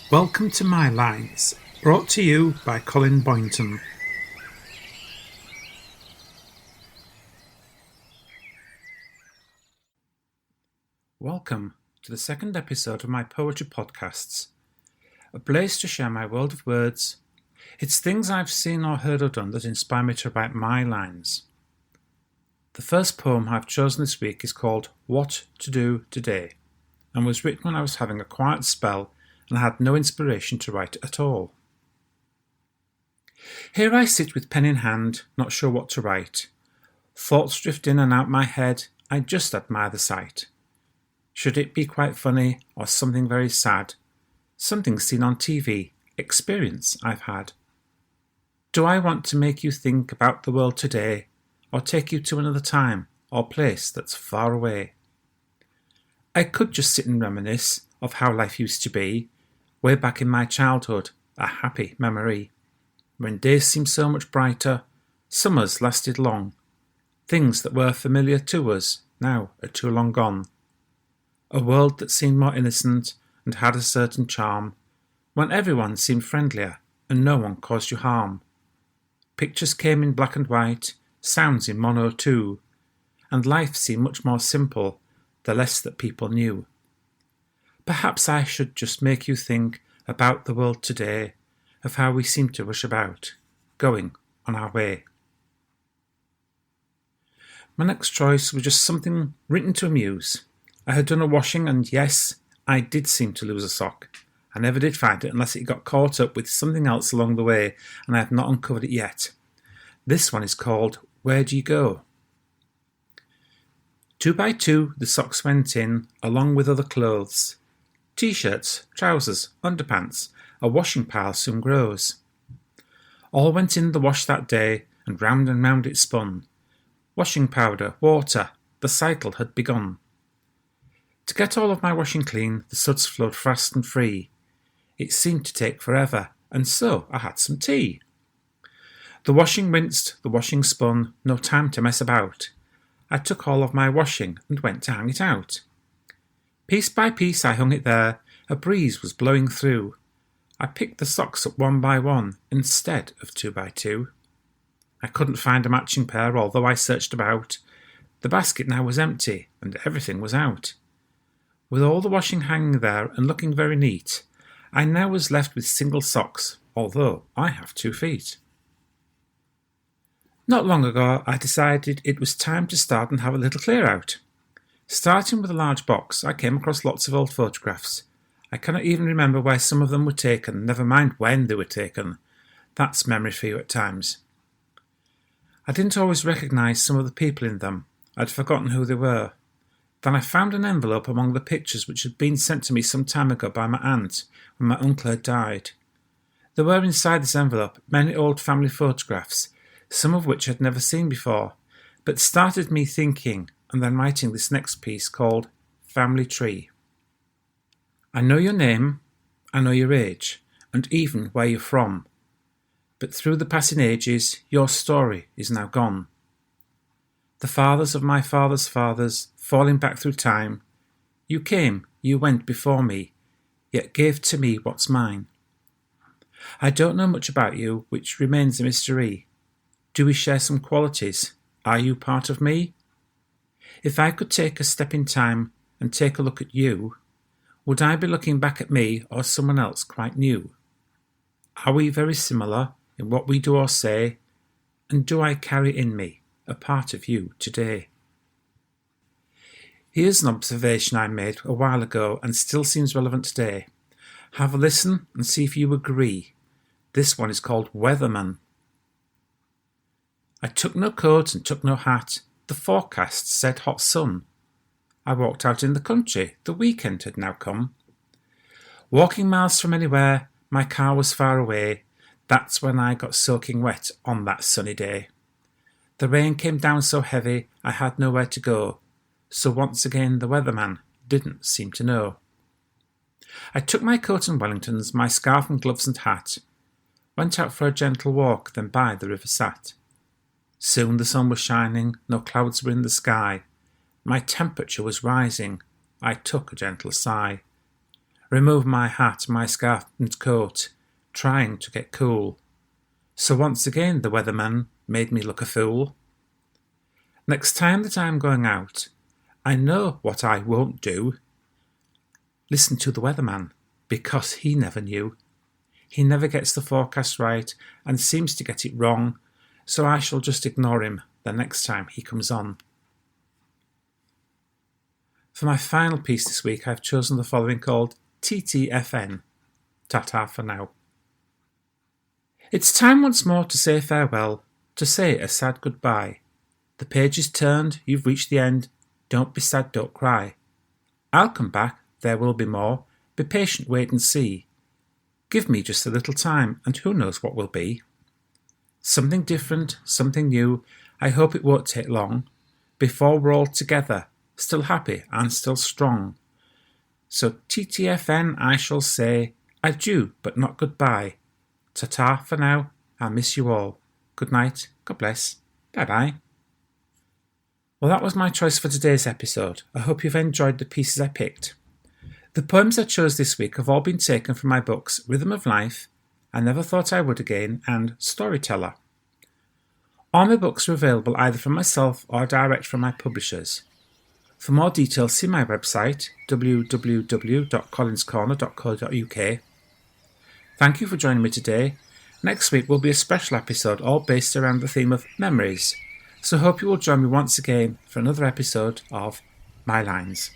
Welcome to My Lines, brought to you by Colin Boynton. Welcome to the second episode of my poetry podcasts, a place to share my world of words. It's things I've seen or heard or done that inspire me to write my lines. The first poem I've chosen this week is called What to Do Today, and was written when I was having a quiet spell and I had no inspiration to write at all. Here I sit with pen in hand, not sure what to write. Thoughts drift in and out my head, I just admire the sight. Should it be quite funny or something very sad? Something seen on TV, experience I've had. Do I want to make you think about the world today, or take you to another time or place that's far away? I could just sit and reminisce of how life used to be, way back in my childhood, a happy memory, when days seemed so much brighter, summers lasted long, things that were familiar to us now are too long gone. A world that seemed more innocent and had a certain charm, when everyone seemed friendlier and no one caused you harm. Pictures came in black and white, sounds in mono too, and life seemed much more simple the less that people knew. Perhaps I should just make you think about the world today, of how we seem to rush about, going on our way. My next choice was just something written to amuse. I had done a washing and yes, I did seem to lose a sock. I never did find it unless it got caught up with something else along the way and I have not uncovered it yet. This one is called Where Do You Go? 2 by 2 the socks went in, along with other clothes. T-shirts, trousers, underpants, a washing pile soon grows. All went in the wash that day, and round it spun. Washing powder, water, the cycle had begun. To get all of my washing clean, the suds flowed fast and free. It seemed to take forever, and so I had some tea. The washing rinsed, the washing spun, no time to mess about. I took all of my washing and went to hang it out. Piece by piece I hung it there, a breeze was blowing through. I picked the socks up one by one, instead of 2 by 2. I couldn't find a matching pair, although I searched about. The basket now was empty, and everything was out. With all the washing hanging there and looking very neat, I now was left with single socks, although I have 2 feet. Not long ago I decided it was time to start and have a little clear out. Starting with a large box, I came across lots of old photographs. I cannot even remember where some of them were taken, never mind when they were taken. That's memory for you at times. I didn't always recognise some of the people in them. I'd forgotten who they were. Then I found an envelope among the pictures which had been sent to me some time ago by my aunt when my uncle had died. There were inside this envelope many old family photographs, some of which I'd never seen before, but started me thinking and then writing this next piece called Family Tree. I know your name, I know your age, and even where you're from, but through the passing ages your story is now gone. The fathers of my father's fathers, falling back through time, you came, you went before me, yet gave to me what's mine. I don't know much about you, which remains a mystery. Do we share some qualities? Are you part of me? If I could take a step in time and take a look at you, would I be looking back at me or someone else quite new? Are we very similar in what we do or say? And do I carry in me a part of you today? Here's an observation I made a while ago and still seems relevant today. Have a listen and see if you agree. This one is called Weatherman. I took no coat and took no hat. The forecast said hot sun. I walked out in the country. The weekend had now come. Walking miles from anywhere, my car was far away. That's when I got soaking wet on that sunny day. The rain came down so heavy I had nowhere to go. So once again the weatherman didn't seem to know. I took my coat and Wellingtons, my scarf and gloves and hat. Went out for a gentle walk, then by the river sat. Soon the sun was shining, no clouds were in the sky. My temperature was rising, I took a gentle sigh. remove my hat, my scarf and coat, trying to get cool. So once again the weatherman made me look a fool. Next time that I'm going out, I know what I won't do. Listen to the weatherman, because he never knew. He never gets the forecast right and seems to get it wrong, so I shall just ignore him the next time he comes on. For my final piece this week, I've chosen the following called TTFN. Ta-ta for now. It's time once more to say farewell, to say a sad goodbye. The page is turned, you've reached the end. Don't be sad, don't cry. I'll come back, there will be more. Be patient, wait and see. Give me just a little time, and who knows what will be. Something different, something new. I hope it won't take long before we're all together, still happy and still strong. So TTFN I shall say, adieu but not goodbye. Ta-ta for now, I miss you all. Good night, God bless, bye-bye. Well, that was my choice for today's episode. I hope you've enjoyed the pieces I picked. The poems I chose this week have all been taken from my books Rhythm of Life, I Never Thought I Would Again, and Storyteller. All my books are available either from myself or direct from my publishers. For more details, see my website, www.collinscorner.co.uk. Thank you for joining me today. Next week will be a special episode all based around the theme of memories, so hope you will join me once again for another episode of My Lines.